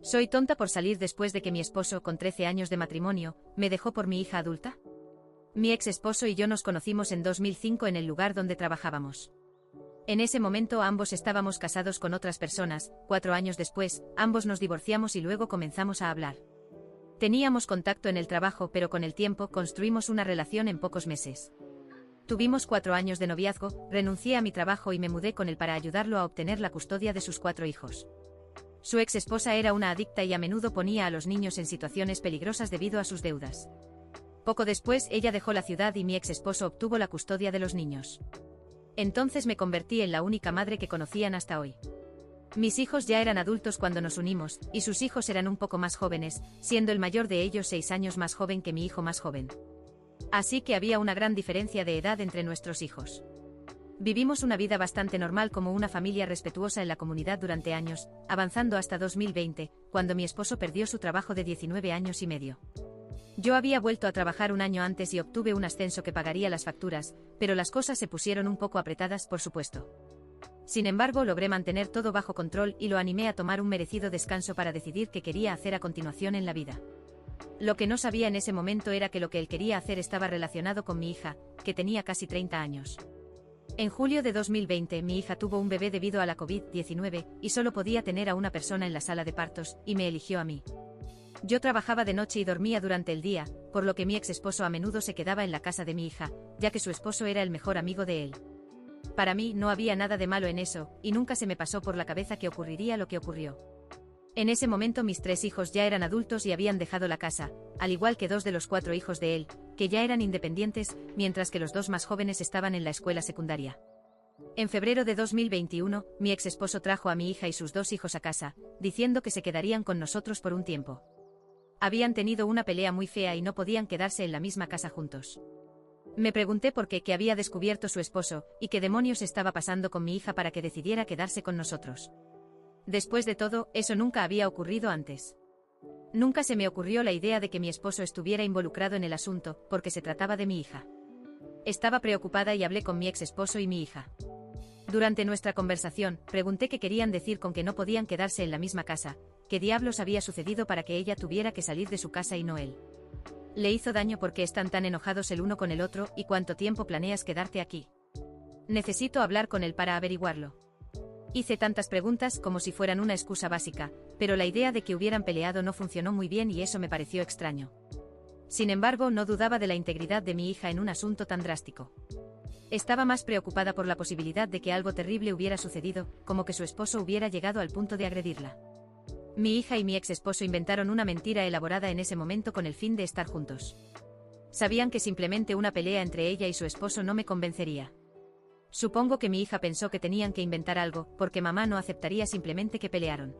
¿Soy tonta por salir después de que mi esposo, con 13 años de matrimonio, me dejó por mi hija adulta? Mi ex esposo y yo nos conocimos en 2005 en el lugar donde trabajábamos. En ese momento ambos estábamos casados con otras personas. 4 años después, ambos nos divorciamos y luego comenzamos a hablar. Teníamos contacto en el trabajo, pero con el tiempo construimos una relación en pocos meses. Tuvimos 4 años de noviazgo, renuncié a mi trabajo y me mudé con él para ayudarlo a obtener la custodia de sus 4 hijos. Su ex esposa era una adicta y a menudo ponía a los niños en situaciones peligrosas debido a sus deudas. Poco después ella dejó la ciudad y mi ex esposo obtuvo la custodia de los niños. Entonces me convertí en la única madre que conocían hasta hoy. Mis hijos ya eran adultos cuando nos unimos, y sus hijos eran un poco más jóvenes, siendo el mayor de ellos 6 años más joven que mi hijo más joven. Así que había una gran diferencia de edad entre nuestros hijos. Vivimos una vida bastante normal como una familia respetuosa en la comunidad durante años, avanzando hasta 2020, cuando mi esposo perdió su trabajo de 19 años y medio. Yo había vuelto a trabajar un año antes y obtuve un ascenso que pagaría las facturas, pero las cosas se pusieron un poco apretadas, por supuesto. Sin embargo, logré mantener todo bajo control y lo animé a tomar un merecido descanso para decidir qué quería hacer a continuación en la vida. Lo que no sabía en ese momento era que lo que él quería hacer estaba relacionado con mi hija, que tenía casi 30 años. En julio de 2020 mi hija tuvo un bebé debido a la COVID-19 y solo podía tener a una persona en la sala de partos, y me eligió a mí. Yo trabajaba de noche y dormía durante el día, por lo que mi ex esposo a menudo se quedaba en la casa de mi hija, ya que su esposo era el mejor amigo de él. Para mí no había nada de malo en eso, y nunca se me pasó por la cabeza que ocurriría lo que ocurrió. En ese momento mis 3 hijos ya eran adultos y habían dejado la casa, al igual que 2 de los 4 hijos de él, que ya eran independientes, mientras que los 2 más jóvenes estaban en la escuela secundaria. En febrero de 2021, mi ex esposo trajo a mi hija y sus 2 hijos a casa, diciendo que se quedarían con nosotros por un tiempo. Habían tenido una pelea muy fea y no podían quedarse en la misma casa juntos. Me pregunté por qué había descubierto su esposo, y qué demonios estaba pasando con mi hija para que decidiera quedarse con nosotros. Después de todo, eso nunca había ocurrido antes. Nunca se me ocurrió la idea de que mi esposo estuviera involucrado en el asunto, porque se trataba de mi hija. Estaba preocupada y hablé con mi ex esposo y mi hija. Durante nuestra conversación, pregunté qué querían decir con que no podían quedarse en la misma casa, qué diablos había sucedido para que ella tuviera que salir de su casa y no él. ¿Le hizo daño porque están tan enojados el uno con el otro y cuánto tiempo planeas quedarte aquí? Necesito hablar con él para averiguarlo. Hice tantas preguntas como si fueran una excusa básica, pero la idea de que hubieran peleado no funcionó muy bien y eso me pareció extraño. Sin embargo, no dudaba de la integridad de mi hija en un asunto tan drástico. Estaba más preocupada por la posibilidad de que algo terrible hubiera sucedido, como que su esposo hubiera llegado al punto de agredirla. Mi hija y mi ex esposo inventaron una mentira elaborada en ese momento con el fin de estar juntos. Sabían que simplemente una pelea entre ella y su esposo no me convencería. Supongo que mi hija pensó que tenían que inventar algo, porque mamá no aceptaría simplemente que pelearon.